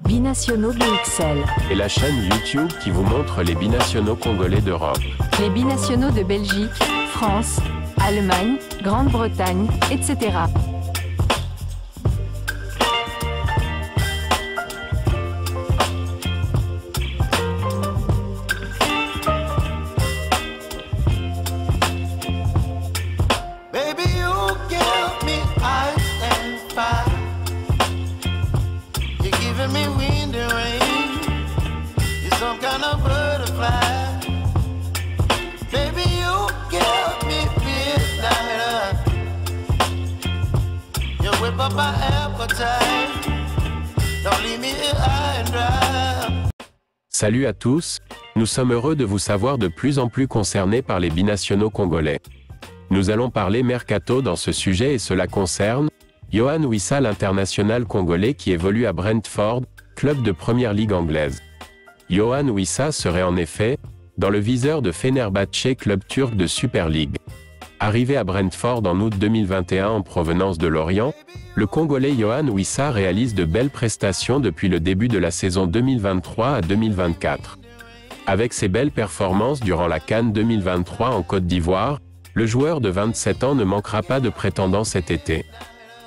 Binationaux BXL. Et la chaîne YouTube qui vous montre les binationaux congolais d'Europe. Les binationaux de Belgique, France, Allemagne, Grande-Bretagne, etc. Salut à tous, nous sommes heureux de vous savoir de plus en plus concernés par les binationaux congolais. Nous allons parler mercato dans ce sujet et cela concerne Yohan Wissa, l'international congolais qui évolue à Brentford, club de première ligue anglaise. Yohan Wissa serait en effet dans le viseur de Fenerbahçe, club turc de Super League. Arrivé à Brentford en août 2021 en provenance de Lorient, le Congolais Yohan Wissa réalise de belles prestations depuis le début de la saison 2023 à 2024. Avec ses belles performances durant la CAN 2023 en Côte d'Ivoire, le joueur de 27 ans ne manquera pas de prétendants cet été.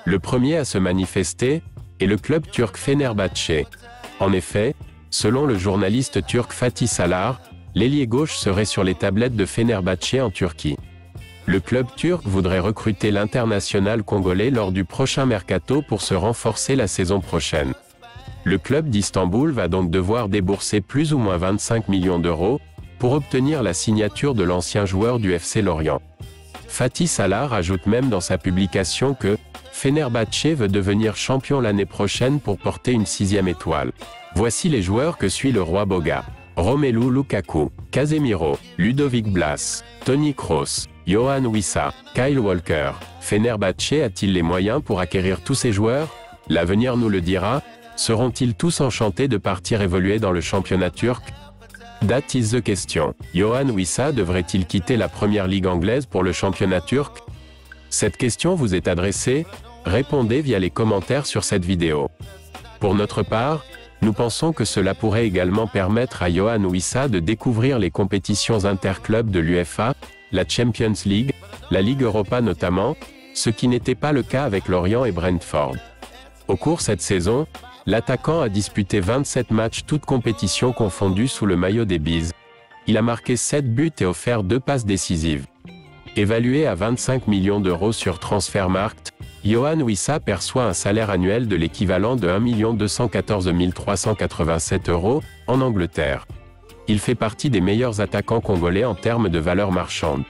Le premier à se manifester est le club turc Fenerbahçe. En effet, selon le journaliste turc Fatih Salar, l'ailier gauche serait sur les tablettes de Fenerbahçe en Turquie. Le club turc voudrait recruter l'international congolais lors du prochain mercato pour se renforcer la saison prochaine. Le club d'Istanbul va donc devoir débourser plus ou moins 25 millions d'euros pour obtenir la signature de l'ancien joueur du FC Lorient. Fatih Salar ajoute même dans sa publication que Fenerbahçe veut devenir champion l'année prochaine pour porter une 6e étoile. Voici les joueurs que suit le Roi Boga. Romelu Lukaku, Casemiro, Ludovic Blas, Toni Kroos, Yohan Wissa, Kyle Walker. Fenerbahçe a-t-il les moyens pour acquérir tous ces joueurs? L'avenir nous le dira. Seront-ils tous enchantés de partir évoluer dans le championnat turc? That is the question. Yohan Wissa devrait-il quitter la première ligue anglaise pour le championnat turc? Cette question vous est adressée. Répondez via les commentaires sur cette vidéo. Pour notre part, nous pensons que cela pourrait également permettre à Yohan Wissa de découvrir les compétitions interclubs de l'UEFA, la Champions League, la Ligue Europa notamment, ce qui n'était pas le cas avec Lorient et Brentford. Au cours cette saison, l'attaquant a disputé 27 matchs toutes compétitions confondues sous le maillot des Bees. Il a marqué 7 buts et offert 2 passes décisives. Évalué à 25 millions d'euros sur Transfermarkt, Yohan Wissa perçoit un salaire annuel de l'équivalent de 1 214 387 € en Angleterre. Il fait partie des meilleurs attaquants congolais en termes de valeur marchande.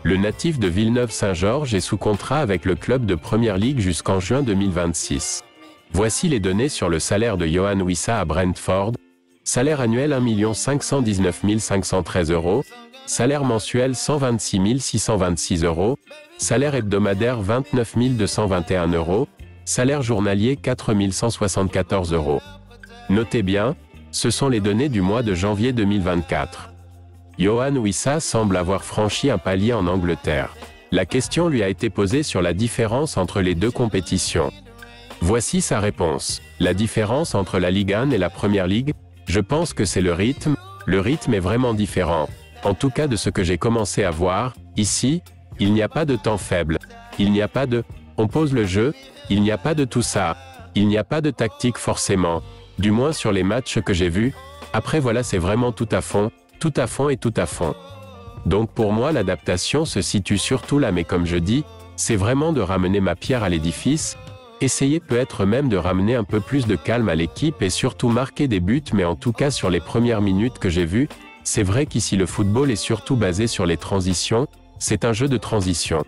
Le natif de Villeneuve-Saint-Georges est sous contrat avec le club de Première Ligue jusqu'en juin 2026. Voici les données sur le salaire de Yohan Wissa à Brentford. Salaire annuel 1 519 513 €, salaire mensuel 126 626 €, salaire hebdomadaire 29 221 €, salaire journalier 4 174 €. Notez bien, ce sont les données du mois de janvier 2024. Yohan Wissa semble avoir franchi un palier en Angleterre. La question lui a été posée sur la différence entre les deux compétitions. Voici sa réponse. La différence entre la Ligue 1 et la Première Ligue? Je pense que c'est le rythme. Le rythme est vraiment différent. En tout cas de ce que j'ai commencé à voir, ici, il n'y a pas de temps faible. Il n'y a pas de « on pose le jeu », il n'y a pas de tout ça. Il n'y a pas de tactique forcément. Du moins sur les matchs que j'ai vus. Après voilà, c'est vraiment tout à fond et tout à fond. Donc pour moi l'adaptation se situe surtout là, mais comme je dis, c'est vraiment de ramener ma pierre à l'édifice. Essayer peut-être même de ramener un peu plus de calme à l'équipe et surtout marquer des buts, mais en tout cas sur les premières minutes que j'ai vues, c'est vrai qu'ici le football est surtout basé sur les transitions, c'est un jeu de transition.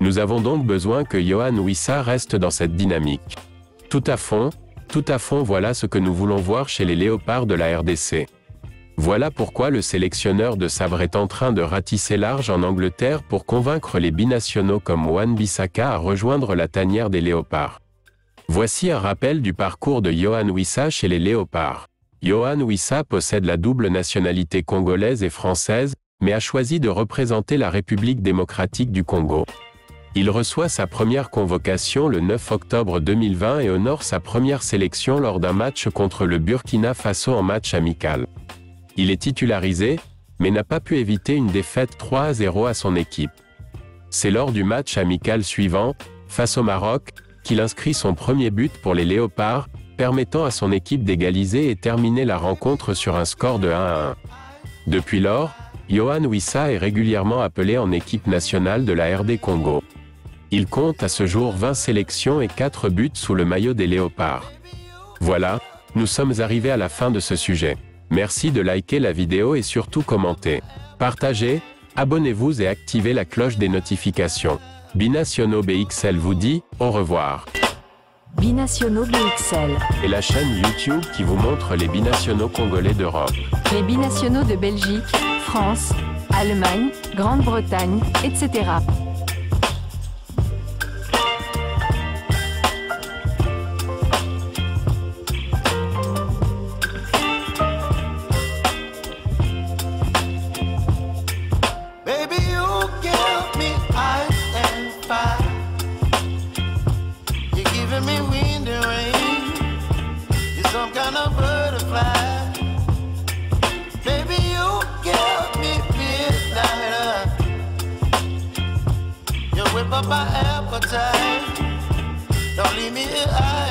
Nous avons donc besoin que Yohan Wissa reste dans cette dynamique. Tout à fond, voilà ce que nous voulons voir chez les Léopards de la RDC. Voilà pourquoi le sélectionneur de Sabre est en train de ratisser large en Angleterre pour convaincre les binationaux comme Wan-Bissaka à rejoindre la tanière des Léopards. Voici un rappel du parcours de Yohan Wissa chez les Léopards. Yohan Wissa possède la double nationalité congolaise et française, mais a choisi de représenter la République démocratique du Congo. Il reçoit sa première convocation le 9 octobre 2020 et honore sa première sélection lors d'un match contre le Burkina Faso en match amical. Il est titularisé, mais n'a pas pu éviter une défaite 3-0 à son équipe. C'est lors du match amical suivant, face au Maroc, qu'il inscrit son premier but pour les Léopards, permettant à son équipe d'égaliser et terminer la rencontre sur un score de 1-1. Depuis lors, Yohan Wissa est régulièrement appelé en équipe nationale de la RD Congo. Il compte à ce jour 20 sélections et 4 buts sous le maillot des Léopards. Voilà, nous sommes arrivés à la fin de ce sujet. Merci de liker la vidéo et surtout commenter. Partagez, abonnez-vous et activez la cloche des notifications. Binationaux BXL vous dit au revoir. Binationaux BXL. Et la chaîne YouTube qui vous montre les binationaux congolais d'Europe. Les binationaux de Belgique, France, Allemagne, Grande-Bretagne, etc. Me wind and rain, you're some kind of butterfly. Baby, you give me midnight. You whip up my appetite. Don't leave me here.